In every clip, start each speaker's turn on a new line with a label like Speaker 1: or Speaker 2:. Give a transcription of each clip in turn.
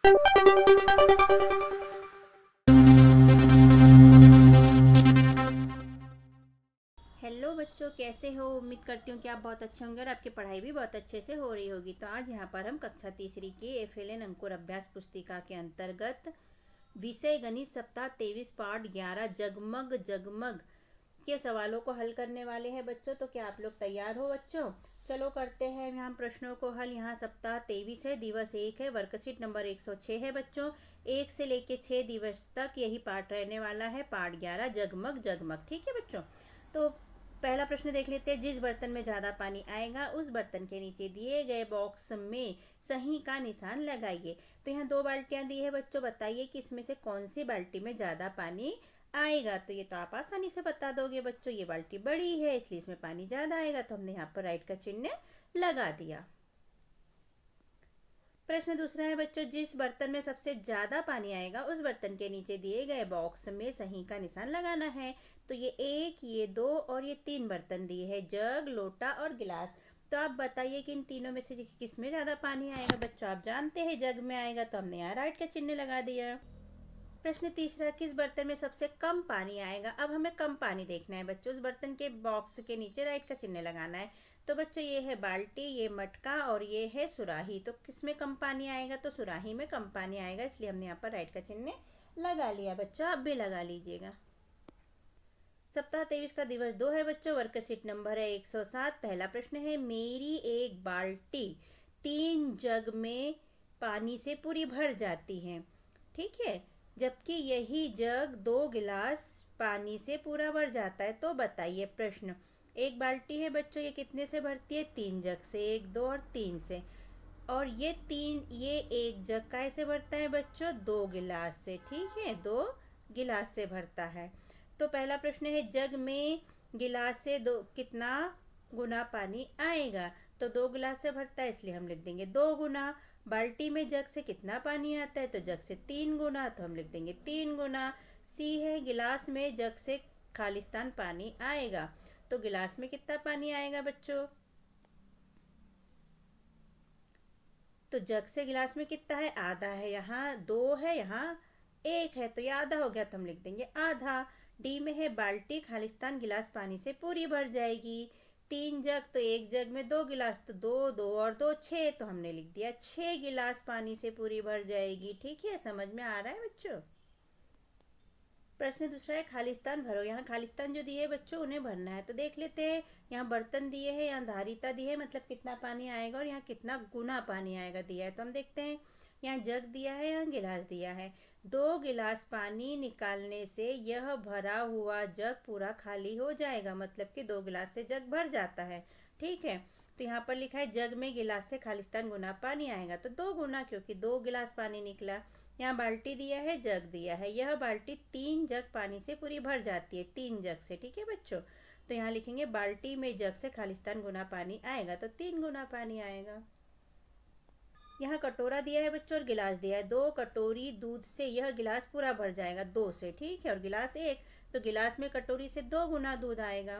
Speaker 1: Hello बच्चों, कैसे हो। उम्मीद करती हूँ कि आप बहुत अच्छे होंगे और आपकी पढ़ाई भी बहुत अच्छे से हो रही होगी। तो आज यहाँ पर हम कक्षा तीसरी की एफएलएन अंकुर अभ्यास पुस्तिका के अंतर्गत विषय गणित सप्ताह 23 पाठ 11 जगमग जगमग के सवालों को हल करने वाले हैं बच्चों। तो क्या आप लोग तैयार हो बच्चों? चलो करते हैं यहाँ प्रश्नों को हल। यहाँ सप्ताह 23 है, दिवस 1 है, वर्कशीट नंबर 106 है बच्चों। 1 से लेके 6 दिवस तक यही पाठ रहने वाला है। पाठ 11 जगमग जगमग। ठीक है बच्चों। तो पहला प्रश्न देख लेते हैं। जिस बर्तन में ज़्यादा पानी आएगा उस बर्तन के नीचे दिए गए बॉक्स में सही का निशान लगाइए। तो यहाँ 2 बाल्टियाँ दी है बच्चों। बताइए कि इसमें से कौन सी बाल्टी में ज़्यादा पानी आएगा। तो ये तो आप आसानी से बता दोगे बच्चों। ये बाल्टी बड़ी है इसलिए इसमें पानी ज़्यादा आएगा, तो हमने यहाँ पर राइट का चिन्ह लगा दिया। प्रश्न दूसरा है बच्चों। जिस बर्तन में सबसे ज़्यादा पानी आएगा उस बर्तन के नीचे दिए गए बॉक्स में सही का निशान लगाना है। तो ये 1, ये 2 और ये 3 बर्तन दिए हैं, जग, लोटा और गिलास। तो आप बताइए कि इन तीनों में से किस में ज़्यादा पानी आएगा बच्चों। आप जानते हैं जग में आएगा, तो हमने यहाँ राइट का चिन्ह लगा दिया। प्रश्न तीसरा, किस बर्तन में सबसे कम पानी आएगा। अब हमें कम पानी देखना है बच्चों। उस बर्तन के बॉक्स के नीचे राइट का चिन्ह लगाना है। तो बच्चों ये है बाल्टी, ये मटका और ये है सुराही। तो किस में कम पानी आएगा? तो सुराही में कम पानी आएगा, इसलिए हमने यहाँ पर राइट का चिन्ह लगा लिया बच्चों। आप भी लगा लीजिएगा। सप्ताह 23 का दिवस 2 है बच्चों। वर्कशीट नंबर है 107। पहला प्रश्न है, मेरी एक बाल्टी 3 जग में पानी से पूरी भर जाती है, ठीक है, जबकि यही जग 2 गिलास पानी से पूरा भर जाता है। तो बताइए प्रश्न। एक बाल्टी है बच्चों, ये कितने से भरती है? 3 जग से, 1, 2 और 3 से। और ये एक जग कैसे भरता है बच्चों? 2 गिलास से। ठीक है, 2 गिलास से भरता है। तो पहला प्रश्न है, जग में गिलास से दो कितना गुना पानी आएगा। तो 2 गिलास से भरता है इसलिए हम लिख देंगे 2 गुना। बाल्टी में जग से कितना पानी आता है? तो जग से 3 गुना, तो हम लिख देंगे 3 गुना। सी है, गिलास में जग से खालिस्तान पानी आएगा। तो गिलास में कितना पानी आएगा बच्चों? तो जग से गिलास में कितना है? आधा है। यहाँ 2 है, यहाँ 1 है, तो ये आधा हो गया, तो हम लिख देंगे आधा। डी में है, बाल्टी खालिस्तान गिलास पानी से पूरी भर जाएगी। 3 जग, तो एक जग में 2 गिलास, तो 2, 2 और 2 6, तो हमने लिख दिया 6 गिलास पानी से पूरी भर जाएगी। ठीक है, समझ में आ रहा है बच्चों? प्रश्न दूसरा है, खालिस्तान भरो। यहाँ खालिस्तान जो दिए है बच्चों उन्हें भरना है। तो देख लेते हैं। यहाँ बर्तन दिए हैं, यहाँ धारिता दी है, मतलब कितना पानी आएगा और यहाँ कितना गुना पानी आएगा दिया है। तो हम देखते हैं। यहाँ जग दिया है, यहाँ गिलास दिया है। 2 गिलास पानी निकालने से यह भरा हुआ जग पूरा खाली हो जाएगा, मतलब कि 2 गिलास से जग भर जाता है। ठीक है, तो यहाँ पर लिखा है जग में गिलास से खालिस्तान गुना पानी आएगा, तो 2 गुना, क्योंकि 2 गिलास पानी निकला। यहाँ बाल्टी दिया है, जग दिया है। यह बाल्टी 3 जग पानी से पूरी भर जाती है, 3 जग से। ठीक है बच्चों, तो यहाँ लिखेंगे बाल्टी में जग से खालिस्तान गुना पानी आएगा, तो 3 गुना पानी आएगा। यहाँ कटोरा दिया है बच्चों और गिलास दिया है। 2 कटोरी दूध से यह गिलास पूरा भर जाएगा, 2 से। ठीक है, और गिलास 1, तो गिलास में कटोरी से 2 गुना दूध आएगा।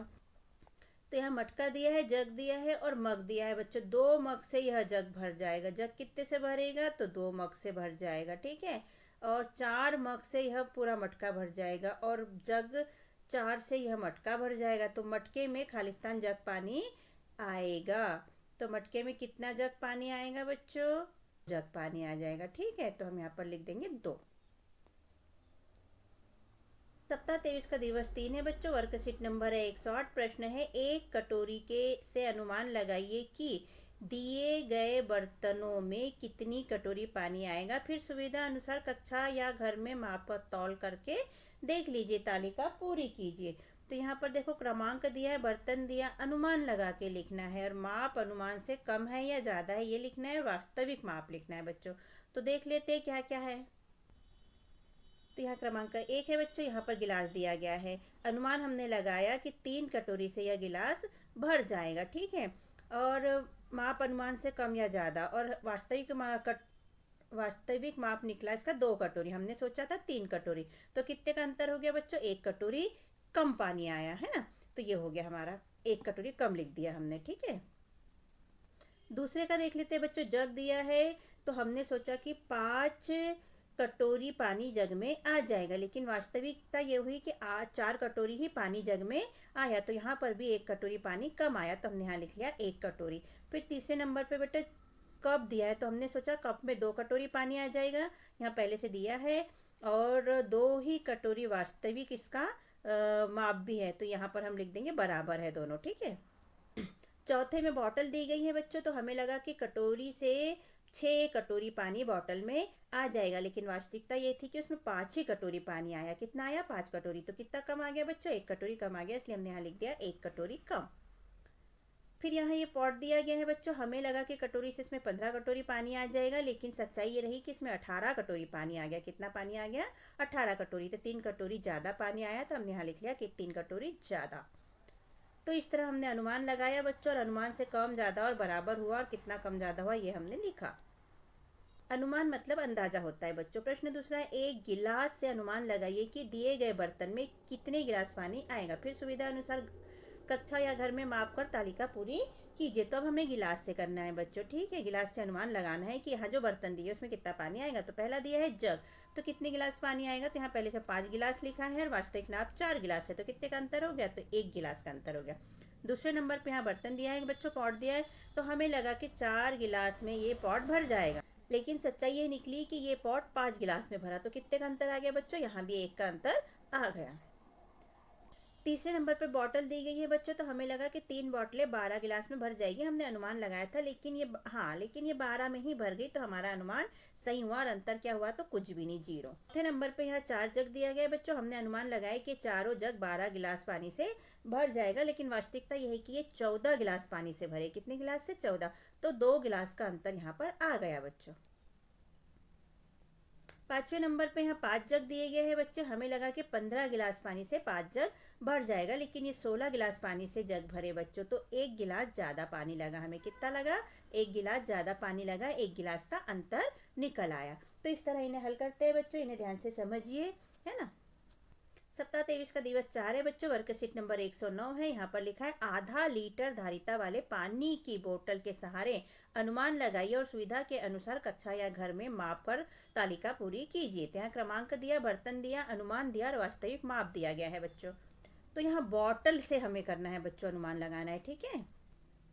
Speaker 1: तो यहाँ मटका दिया है, जग दिया है और मग दिया है बच्चों। 2 मग से यह जग भर जाएगा। जग कितने से भरेगा? तो 2 मग से भर जाएगा। ठीक है, और 4 मग से यह पूरा मटका भर जाएगा, और जग 4 से यह मटका भर जाएगा। तो मटके में खालिस्तान जग पानी आएगा। तो मटके में कितना जग पानी आएगा बच्चों? जग पानी आ जाएगा। ठीक है, तो हम यहाँ पर लिख देंगे 2। सप्ताह 23 का दिवस 3 है बच्चों। वर्कशीट नंबर है 108। प्रश्न है, एक कटोरी के से अनुमान लगाइए कि दिए गए बर्तनों में कितनी कटोरी पानी आएगा। फिर सुविधा अनुसार कक्षा या घर में माप तौल करके देख लीजिए, तालिका पूरी कीजिए। तो यहाँ पर देखो, क्रमांक दिया है, बर्तन दिया, अनुमान लगा के लिखना है, और माप अनुमान से कम है या ज़्यादा है ये लिखना है, वास्तविक माप लिखना है बच्चों। तो देख लेते हैं क्या क्या है। तो यहाँ क्रमांक 1 है बच्चों। यहाँ पर गिलास दिया गया है। अनुमान हमने लगाया कि 3 कटोरी से यह गिलास भर जाएगा। ठीक है, और माप अनुमान से कम या ज़्यादा, और वास्तविक माप निकला इसका 2 कटोरी। हमने सोचा था 3 कटोरी, तो कितने का अंतर हो गया बच्चों? 1 कटोरी कम पानी आया है ना। तो ये हो गया हमारा, 1 कटोरी कम लिख दिया हमने। ठीक है, दूसरे का देख लेते हैं बच्चों। जग दिया है, तो हमने सोचा कि 5 कटोरी पानी जग में आ जाएगा, लेकिन वास्तविकता ये हुई कि 4 कटोरी ही पानी जग में आया। तो यहाँ पर भी 1 कटोरी पानी कम आया, तो हमने यहाँ लिख लिया 1 कटोरी। फिर तीसरे नंबर पे बेटा कप दिया है, तो हमने सोचा कप में 2 कटोरी पानी आ जाएगा, यहाँ पहले से दिया है। और 2 ही कटोरी वास्तविक इसका माप भी है, तो यहाँ पर हम लिख देंगे बराबर है दोनों, ठीक है। चौथे में बॉटल दी गई है बच्चों, तो हमें लगा कि कटोरी से 6 कटोरी पानी बॉटल में आ जाएगा, लेकिन वास्तविकता ये थी कि उसमें 5 ही कटोरी पानी आया। कितना आया? 5 कटोरी। तो कितना कम आ गया बच्चों? 1 कटोरी कम आ गया, इसलिए हमने यहाँ लिख दिया 1 कटोरी कम। फिर यहाँ ये पॉट दिया गया है बच्चों, हमें लगा कि कटोरी से इसमें 15 कटोरी पानी आ जाएगा, लेकिन सच्चाई ये रही कि इसमें 18 कटोरी पानी आ गया। कितना पानी आ गया? 18 कटोरी। तो 3 कटोरी ज़्यादा पानी आया, तो हमने यहाँ लिख लिया कि 3 कटोरी ज़्यादा। तो इस तरह हमने अनुमान लगाया बच्चों, और अनुमान से कम ज़्यादा और बराबर हुआ, और कितना कम ज़्यादा हुआ ये हमने लिखा। अनुमान मतलब अंदाजा होता है बच्चों। प्रश्न दूसरा है, एक गिलास से अनुमान लगाइए कि दिए गए बर्तन में कितने गिलास पानी आएगा। फिर सुविधा अनुसार कक्षा या घर में माप कर तालिका पूरी कीजिए। तो अब हमें गिलास से करना है बच्चों, ठीक है। गिलास से अनुमान लगाना है कि यहाँ जो बर्तन दिए उसमें कितना पानी आएगा। तो पहला दिया है जग, तो कितने गिलास पानी आएगा? तो यहाँ पहले से 5 गिलास लिखा है, और वास्तविक नाप 4 गिलास है, तो कितने का अंतर हो गया? तो 1 गिलास का अंतर हो गया। दूसरे नंबर पे यहाँ बर्तन दिया है बच्चों, पॉट दिया है, तो हमें लगा कि 4 गिलास में ये पॉट भर जाएगा, लेकिन सच्चाई ये निकली कि ये पॉट 5 गिलास में भरा। तो कितने का अंतर आ गया बच्चों? यहाँ भी 1 का अंतर आ गया। तीसरे नंबर पर बॉटल दी गई है बच्चों, तो हमें लगा कि 3 बॉटलें 12 गिलास में भर जाएगी। हमने अनुमान लगाया था, लेकिन ये 12 में ही भर गई, तो हमारा अनुमान सही हुआ। और अंतर क्या हुआ? तो कुछ भी नहीं, 0। चौथे नंबर पे यहाँ 4 जग दिया गया है बच्चों, हमने अनुमान लगाया कि चारों जग 12 गिलास पानी से भर जाएगा, लेकिन वास्तविकता यह है कि ये 14 गिलास पानी से भरे। कितने गिलास से? 14। तो 2 गिलास का अंतर यहाँ पर आ गया बच्चों। पांचवें नंबर पे यहाँ 5 जग दिए गए हैं बच्चे, हमें लगा कि 15 गिलास पानी से 5 जग भर जाएगा, लेकिन ये 16 गिलास पानी से जग भरे बच्चों, तो 1 गिलास ज़्यादा पानी लगा। हमें कितना लगा? 1 गिलास ज़्यादा पानी लगा, 1 गिलास का अंतर निकल आया। तो इस तरह इन्हें हल करते हैं बच्चों, इन्हें ध्यान से समझिए, है ना। सप्ताह 23 का दिवस 4 है बच्चों, वर्कशीट नंबर 109 है। यहाँ पर लिखा है आधा लीटर धारिता वाले पानी की बोतल के सहारे अनुमान लगाइए और सुविधा के अनुसार कक्षा या घर में माप कर तालिका पूरी कीजिए। तो यहाँ क्रमांक दिया, बर्तन दिया, अनुमान दिया और वास्तविक माप दिया गया है बच्चों। तो यहाँ बॉटल से हमें करना है बच्चों, अनुमान लगाना है, ठीक है।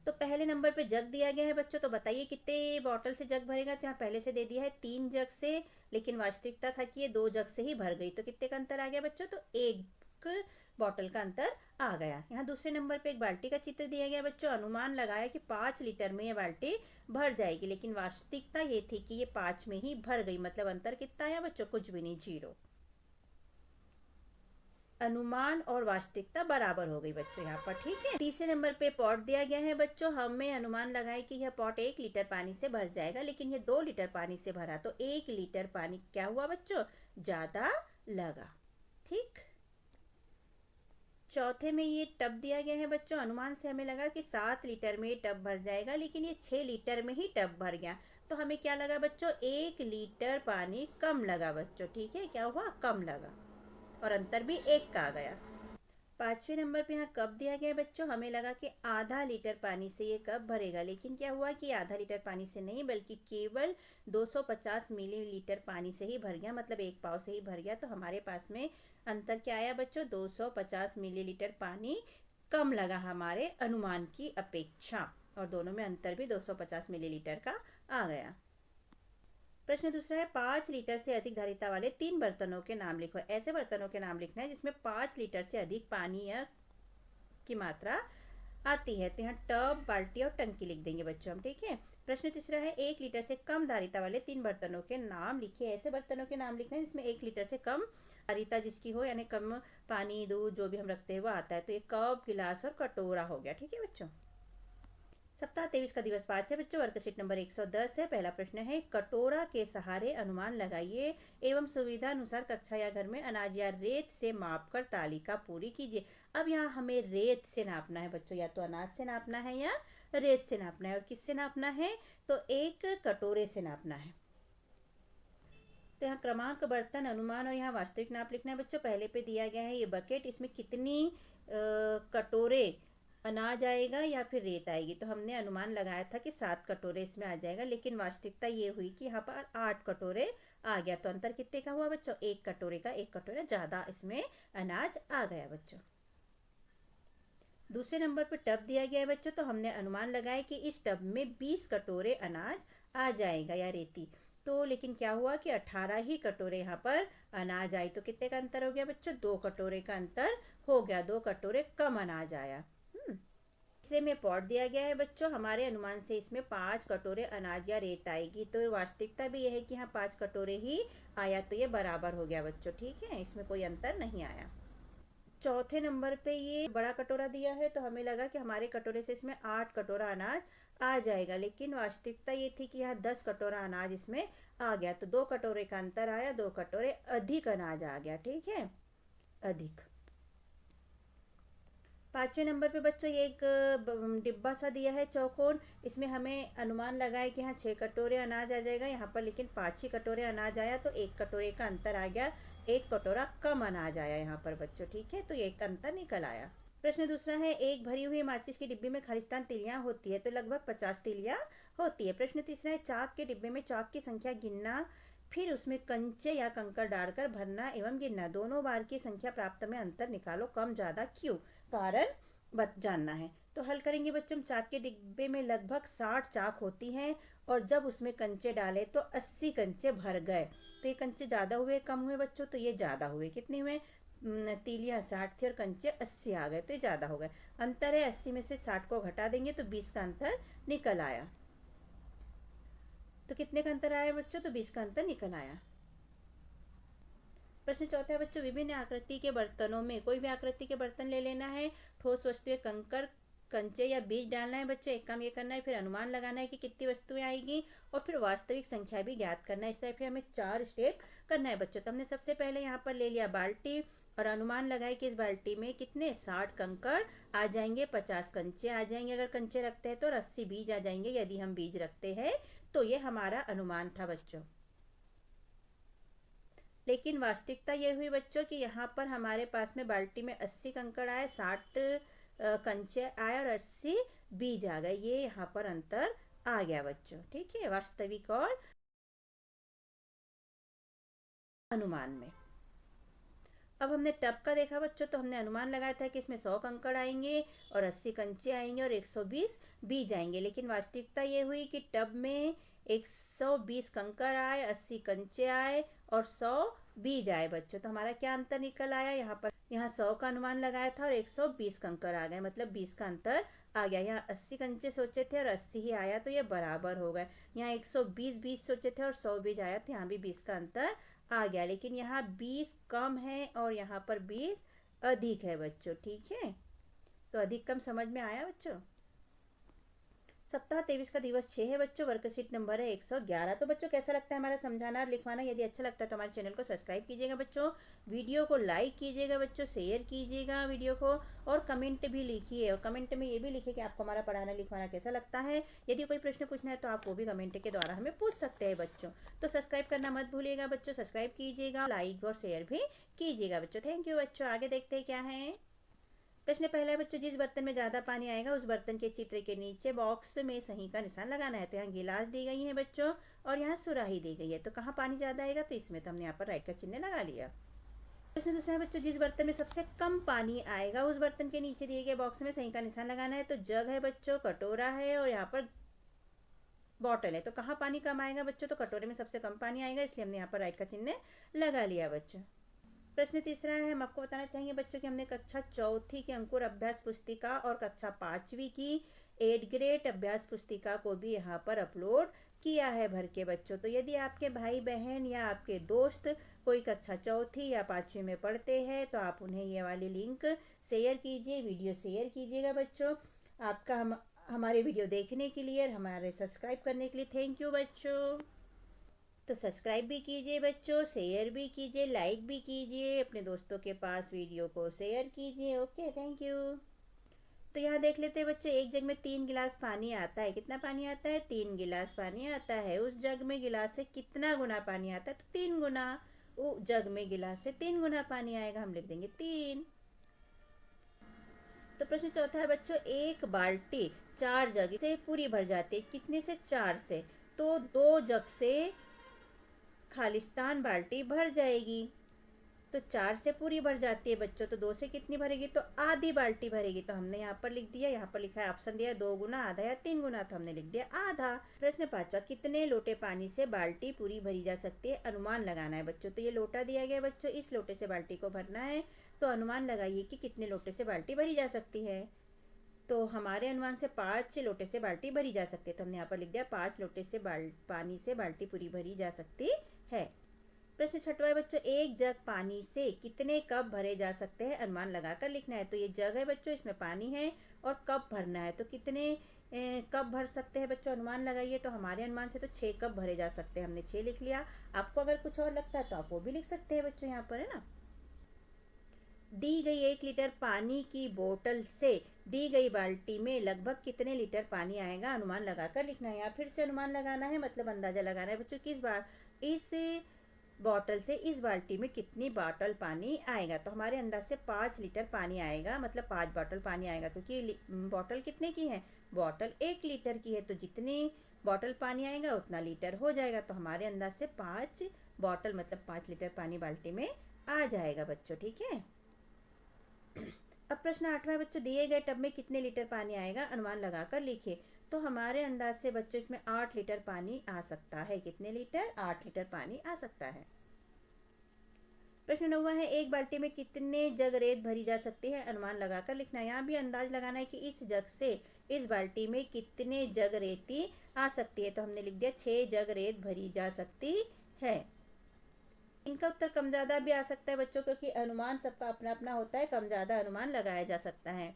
Speaker 1: तो पहले नंबर पे जग दिया गया है बच्चों, तो बताइए कितने बॉटल से जग भरेगा। तो यहाँ पहले से दे दिया है 3 जग से, लेकिन वास्तविकता था कि ये 2 जग से ही भर गई। तो कितने का अंतर आ गया बच्चों? तो 1 बॉटल का अंतर आ गया। यहाँ दूसरे नंबर पे एक बाल्टी का चित्र दिया गया बच्चों, अनुमान लगाया कि 5 लीटर में ये बाल्टी भर जाएगी, लेकिन वास्तविकता ये थी कि ये 5 में ही भर गई। मतलब अंतर कितना आया बच्चों? कुछ भी नहीं, 0। अनुमान और वास्तविकता बराबर हो गई बच्चों यहाँ पर, ठीक है। तीसरे नंबर पे पॉट दिया गया है बच्चों, हमें अनुमान लगाए कि यह पॉट 1 लीटर पानी से भर जाएगा, लेकिन ये 2 लीटर पानी से भरा, तो 1 लीटर पानी क्या हुआ बच्चों? ज्यादा लगा, ठीक। चौथे में ये टब दिया गया है बच्चों, अनुमान से हमें लगा कि 7 लीटर में ये टब भर जाएगा, लेकिन ये 6 लीटर में ही टब भर गया। तो हमें क्या लगा बच्चों? 1 लीटर पानी कम लगा बच्चों, ठीक है। क्या हुआ? कम लगा, और अंतर भी 1 का आ गया। पांचवें नंबर पे यहाँ कप दिया गया है बच्चों, हमें लगा कि आधा लीटर पानी से ये कप भरेगा, लेकिन क्या हुआ कि आधा लीटर पानी से नहीं, बल्कि केवल 250 मिलीलीटर पानी से ही भर गया, मतलब 1 पाव से ही भर गया। तो हमारे पास में अंतर क्या आया बच्चों? 250 मिलीलीटर पानी कम लगा हमारे अनुमान की अपेक्षा, और दोनों में अंतर भी 250 मिलीलीटर का आ गया। प्रश्न दूसरा है, 5 लीटर से अधिक धारिता वाले 3 बर्तनों के नाम लिखो। ऐसे बर्तनों के नाम लिखना है जिसमें 5 लीटर से अधिक पानी या की मात्रा आती है। तो यहाँ टब, बाल्टी और टंकी लिख देंगे बच्चों हम, ठीक है। प्रश्न तीसरा है, 1 लीटर से कम धारिता वाले 3 बर्तनों के नाम लिखिए। ऐसे बर्तनों के नाम लिखना है जिसमें 1 लीटर से कम धारिता जिसकी हो, यानी कम पानी, दूध जो भी हम रखते हैं वो आता है। तो ये कप, गिलास और कटोरा हो गया, ठीक है बच्चों। सप्ताह 23 का दिवस 5 है बच्चों, वर्कशीट नंबर 110 है। पहला प्रश्न है, कटोरा के सहारे अनुमान लगाइए एवं सुविधा अनुसार कक्षा या घर में अनाज या रेत से माप कर तालिका पूरी कीजिए। अब यहाँ हमें रेत से नापना है बच्चों, या तो अनाज से नापना है या रेत से नापना है। और किससे नापना है? तो एक कटोरे से नापना है। तो यहाँ क्रमांक, बर्तन, अनुमान और यहाँ वास्तविक नाप लिखना है बच्चों। पहले पे दिया गया है ये बकेट, इसमें कितनी कटोरे अनाज आएगा या फिर रेत आएगी। तो हमने अनुमान लगाया था कि 7 कटोरे इसमें आ जाएगा, लेकिन वास्तविकता ये हुई कि यहाँ पर 8 कटोरे आ गया। तो अंतर कितने का हुआ बच्चों? 1 कटोरे का। 1 कटोरा ज़्यादा इसमें अनाज आ गया बच्चों। दूसरे नंबर पर टब दिया गया है बच्चों, तो हमने अनुमान लगाया कि इस टब में 20 कटोरे अनाज आ जाएगा या रेती। तो लेकिन क्या हुआ कि 18 ही कटोरे यहाँ पर अनाज आई। तो कितने का अंतर हो गया बच्चों? 2 कटोरे का अंतर हो गया। 2 कटोरे कम अनाज आया। तीसरे में पॉट दिया गया है बच्चों, हमारे अनुमान से इसमें 5 कटोरे अनाज या रेत आएगी। तो वास्तविकता भी यह है कि यहाँ 5 कटोरे ही आया, तो ये बराबर हो गया बच्चों। ठीक है, इसमें कोई अंतर नहीं आया। चौथे नंबर पे ये बड़ा कटोरा दिया है, तो हमें लगा कि हमारे कटोरे से इसमें 8 कटोरा अनाज आ जाएगा, लेकिन वास्तविकता ये थी कि यहाँ 10 कटोरा अनाज इसमें आ गया। तो 2 कटोरे का अंतर आया, 2 कटोरे अधिक अनाज आ गया। ठीक है, अधिक। पांचवें नंबर पे बच्चों ये एक डिब्बा सा दिया है चौकोन, इसमें हमें अनुमान लगा है कि यहाँ 6 कटोरे अनाज आ जाएगा, यहाँ पर लेकिन 5 ही कटोरे अनाज आया। तो 1 कटोरे का अंतर आ गया, 1 कटोरा कम अनाज आया यहाँ पर बच्चों। ठीक है, तो ये एक अंतर निकल आया। प्रश्न दूसरा है, एक भरी हुई माचिस की डिब्बी में खालिस्तान तिलियां होती है, तो लगभग 50 तिलियां होती है। प्रश्न तीसरा है, चाक के डिब्बे में चाक की संख्या गिनना, फिर उसमें कंचे या कंकड़ डालकर भरना एवं गिनना। दोनों बार की संख्या प्राप्त में अंतर निकालो, कम ज्यादा क्यों? कारण जानना है। तो हल करेंगे बच्चों। चाक के डिब्बे में लगभग 60 चाक होती हैं, और जब उसमें कंचे डाले तो 80 कंचे भर गए। तो ये कंचे ज़्यादा हुए कम हुए बच्चों? तो ये ज़्यादा हुए। कितने हुए? तीलियाँ 60 थी और कंचे 80 आ गए, तो ये ज़्यादा हो गए। अंतर है, 80 में से 60 को घटा देंगे तो 20 का अंतर निकल आया। तो कितने का अंतर आया बच्चों? तो 20 का अंतर निकल आया। प्रश्न चौथा है बच्चों, विभिन्न आकृति के बर्तनों में कोई भी आकृति के बर्तन ले लेना है, ठोस वस्तुएं कंकड़ कंचे या बीज डालना है बच्चों। एक काम ये करना है, फिर अनुमान लगाना है कि कितनी वस्तुएं आएगी, और फिर वास्तविक संख्या भी ज्ञात करना है। इस तरह फिर हमें 4 स्टेप करना है बच्चों। तो हमने सबसे पहले यहाँ पर ले लिया बाल्टी, और अनुमान लगाए कि इस बाल्टी में कितने 60 कंकड़ आ जाएंगे, 50 कंचे आ जाएंगे अगर कंचे रखते हैं तो, और 80 बीज आ जाएंगे यदि हम बीज रखते हैं। तो ये हमारा अनुमान था बच्चों। लेकिन वास्तविकता ये हुई बच्चों कि यहाँ पर हमारे पास में बाल्टी में 80 कंकड़ आए, 60 कंचे आए और 80 बीज आ गए। ये यहाँ पर अंतर आ गया बच्चों। ठीक है, वास्तविक और अनुमान में। अब हमने टब का देखा बच्चों, तो हमने अनुमान लगाया था कि इसमें 100 कंकड़ आएंगे और 80 कंचे आएंगे और 120 बीज आएंगे। लेकिन वास्तविकता ये हुई कि टब में 120 कंकड़ आए, 80 कंचे आए और 100 बीज आए बच्चों। तो हमारा क्या अंतर निकल आया? यहाँ 100 का अनुमान लगाया था और 120 कंकड़ आ गए, मतलब 20 का अंतर आ गया। यहाँ 80 कंचे सोचे थे और 80 ही आया, तो ये बराबर हो गए। यहाँ 120 बीज सोचे थे और 100 बीज आया, तो यहाँ भी 20 का अंतर आ गया। लेकिन यहाँ 20 कम है और यहाँ पर 20 अधिक है बच्चों। ठीक है, तो अधिक कम समझ में आया बच्चों। सप्ताह 23 का दिवस 6 है बच्चों, वर्कशीट नंबर है 111। तो बच्चों कैसा लगता है हमारा समझाना और लिखवाना? यदि अच्छा लगता है तो हमारे चैनल को सब्सक्राइब कीजिएगा बच्चों, वीडियो को लाइक कीजिएगा बच्चों, शेयर कीजिएगा वीडियो को, और कमेंट भी लिखिए। और कमेंट में ये भी लिखिए कि आपको हमारा पढ़ाना लिखवाना कैसा लगता है। यदि कोई प्रश्न पूछना है तो आप वो भी कमेंट के द्वारा हमें पूछ सकते हैं बच्चों। तो सब्सक्राइब करना मत भूलिएगा बच्चों, सब्सक्राइब कीजिएगा, लाइक और शेयर भी कीजिएगा बच्चों। थैंक यू बच्चों। आगे देखते हैं क्या है। प्रश्न पहला है बच्चों, जिस बर्तन में ज़्यादा पानी आएगा उस बर्तन के चित्र के नीचे बॉक्स में सही का निशान लगाना है। तो यहाँ गिलास दी गई है बच्चों और यहाँ सुराही दी गई है। तो कहाँ पानी ज़्यादा आएगा? तो इसमें। तो हमने यहाँ पर राइट का चिन्ह लगा लिया। प्रश्न दूसरा है बच्चों, जिस बर्तन में सबसे कम पानी आएगा उस बर्तन के नीचे दिए गए बॉक्स में सही का निशान लगाना है। तो जग है बच्चों, कटोरा है और यहाँ पर बॉटल है। तो कहाँ पानी कम आएगा बच्चों? तो कटोरे में सबसे कम पानी आएगा, इसलिए हमने यहाँ पर राइट का चिन्ह लगा लिया बच्चों। प्रश्न तीसरा है, हम आपको बताना चाहेंगे बच्चों कि हमने कक्षा चौथी की अंकुर अभ्यास पुस्तिका और कक्षा 5वीं की 8 ग्रेड अभ्यास पुस्तिका को भी यहाँ पर अपलोड किया है भर के बच्चों। तो यदि आपके भाई बहन या आपके दोस्त कोई कक्षा चौथी या 5वीं में पढ़ते हैं तो आप उन्हें ये वाली लिंक शेयर कीजिए, वीडियो शेयर कीजिएगा बच्चों। आपका हमारे वीडियो देखने के लिए और हमारे सब्सक्राइब करने के लिए थैंक यू बच्चों। तो सब्सक्राइब भी कीजिए बच्चों, शेयर भी कीजिए, लाइक भी कीजिए, अपने दोस्तों के पास वीडियो को शेयर कीजिए। Okay, thank you. तो यहाँ देख लेते हैं बच्चों, एक जग में 3 गिलास पानी आता है। कितना पानी आता है? 3 गिलास पानी आता है। उस जग में गिलास से कितना गुना पानी आता है? तो 3 गुना। जग में गिलास से 3 गुना पानी आएगा, हम लिख देंगे 3। तो प्रश्न चौथा है बच्चों, एक बाल्टी 4 जग से पूरी भर जाती है, कितने से? 4 से। तो 2 जग से खालिस्तान बाल्टी भर जाएगी। तो 4 से पूरी भर जाती है बच्चों, तो 2 से कितनी भरेगी? तो आधी बाल्टी भरेगी। तो हमने यहाँ पर लिख दिया, यहाँ पर लिखा है ऑप्शन दिया 2 गुना आधा या 3 गुना, तो हमने लिख दिया आधा। प्रश्न 5वां, कितने लोटे पानी से बाल्टी पूरी भरी जा सकती है? अनुमान लगाना है बच्चों। तो ये लोटा दिया गया बच्चों, इस लोटे से बाल्टी को भरना है, तो अनुमान लगाइए कि कितने लोटे से बाल्टी भरी जा सकती है। तो हमारे अनुमान से 5 लोटे से बाल्टी भरी जा सकती है, तो हमने यहाँ पर लिख दिया 5 लोटे से पानी से बाल्टी पूरी भरी जा सकती है। प्रश्न 6वां है बच्चों, एक जग पानी से कितने कप भरे जा सकते हैं? अनुमान लगाकर लिखना है। तो ये जग है बच्चों, इसमें पानी है और कप भरना है, तो कितने कप भर सकते हैं बच्चों? अनुमान लगाइए। तो हमारे अनुमान से तो 6 कप भरे जा सकते हैं, हमने 6 लिख लिया। आपको अगर कुछ और लगता है तो आप वो भी लिख सकते हैं बच्चों, यहाँ पर है ना। दी गई 1 लीटर पानी की बोतल से दी गई बाल्टी में लगभग कितने लीटर पानी आएगा? अनुमान लगाकर लिखना है। यहाँ फिर से अनुमान लगाना है, मतलब अंदाजा लगाना है बच्चों कि इस बॉटल से इस बाल्टी में कितनी बॉटल पानी आएगा। तो हमारे अंदाज से 5 लीटर पानी आएगा, मतलब 5 बॉटल पानी आएगा, क्योंकि बॉटल कितने की है? बॉटल 1 लीटर की है, तो जितनी बॉटल पानी आएगा उतना लीटर हो जाएगा। तो हमारे अंदाज से 5 बॉटल मतलब 5 लीटर पानी बाल्टी में आ जाएगा बच्चों, ठीक है। अब प्रश्न 8वां है बच्चों, दिए गए टब में कितने लीटर पानी आएगा? अनुमान लगाकर लिखिए। तो हमारे अंदाज से बच्चों इसमें 8 लीटर पानी आ सकता है। कितने लीटर? 8 लीटर पानी आ सकता है। प्रश्न 9वां है, एक बाल्टी में कितने जग रेत भरी जा सकती है? अनुमान लगाकर लिखना है। यहाँ भी अंदाज लगाना है कि इस जग से इस बाल्टी में कितने जग रेती आ सकती है। तो हमने लिख दिया 6 जग रेत भरी जा सकती है। इनका उत्तर कम ज़्यादा भी आ सकता है बच्चों, क्योंकि अनुमान सबका अपना अपना होता है, कम ज़्यादा अनुमान लगाया जा सकता है।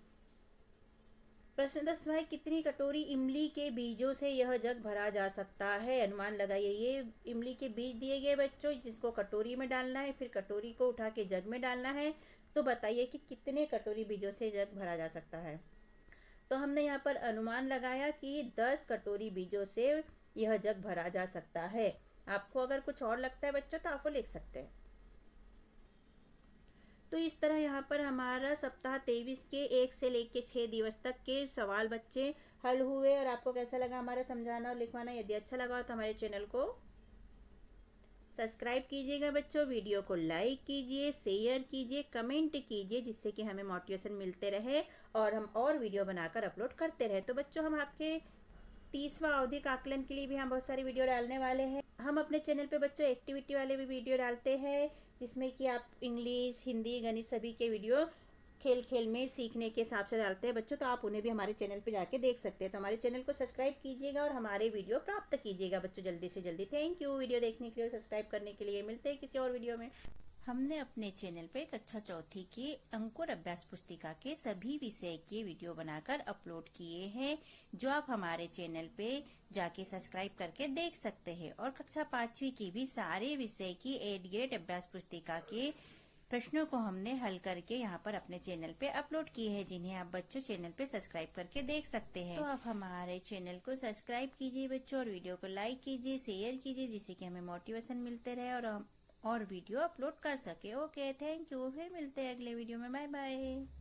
Speaker 1: प्रश्न 10वां है, कितनी कटोरी इमली के बीजों से यह जग भरा जा सकता है? अनुमान लगाइए। ये इमली के बीज दिए गए बच्चों, जिसको कटोरी में डालना है, फिर कटोरी को उठा के जग में डालना है। तो बताइए कि कितने कटोरी बीजों से जग भरा जा सकता है। तो हमने यहाँ पर अनुमान लगाया कि 10 कटोरी बीजों से यह जग भरा जा सकता है। आपको अगर कुछ और लगता है बच्चों तो आप वो लिख सकते हैं। तो इस तरह यहाँ पर हमारा सप्ताह 23 के 1 से लेके 6 दिवस तक के सवाल बच्चे हल हुए। और आपको कैसा लगा हमारा समझाना और लिखवाना? यदि अच्छा लगा तो हमारे चैनल को सब्सक्राइब कीजिएगा बच्चों, वीडियो को लाइक कीजिए, शेयर कीजिए, कमेंट कीजिए, जिससे कि हमें मोटिवेशन मिलते रहे और हम और वीडियो बनाकर अपलोड करते रहे। तो बच्चों हम आपके 30वां आवधिक आकलन के लिए भी हम बहुत सारी वीडियो डालने वाले हैं। हम अपने चैनल पे बच्चों एक्टिविटी वाले भी वीडियो डालते हैं, जिसमें कि आप इंग्लिश, हिंदी, गणित सभी के वीडियो खेल खेल में सीखने के हिसाब से डालते हैं बच्चों। तो आप उन्हें भी हमारे चैनल पे जाके देख सकते हैं। तो हमारे चैनल को सब्सक्राइब कीजिएगा और हमारे वीडियो प्राप्त कीजिएगा बच्चों जल्दी से जल्दी। थैंक यू वीडियो देखने के लिए और सब्सक्राइब करने के लिए। मिलते हैं किसी और वीडियो में। हमने अपने चैनल पे कक्षा चौथी की अंकुर अभ्यास पुस्तिका के सभी विषय के वीडियो बनाकर अपलोड किए हैं, जो आप हमारे चैनल पे जाके सब्सक्राइब करके देख सकते हैं। और कक्षा 5वीं की भी सारे विषय की एडग्रेड अभ्यास पुस्तिका के प्रश्नों को हमने हल करके यहाँ पर अपने चैनल पे अपलोड किए हैं, जिन्हें आप बच्चों चैनल पे सब्सक्राइब करके देख सकते हैं। तो आप हमारे चैनल को सब्सक्राइब कीजिए बच्चों और वीडियो को लाइक कीजिए, शेयर कीजिए, जिससे कि हमें मोटिवेशन मिलते रहे और हम और वीडियो अपलोड कर सके। Okay, thank you. फिर मिलते हैं अगले वीडियो में। Bye bye.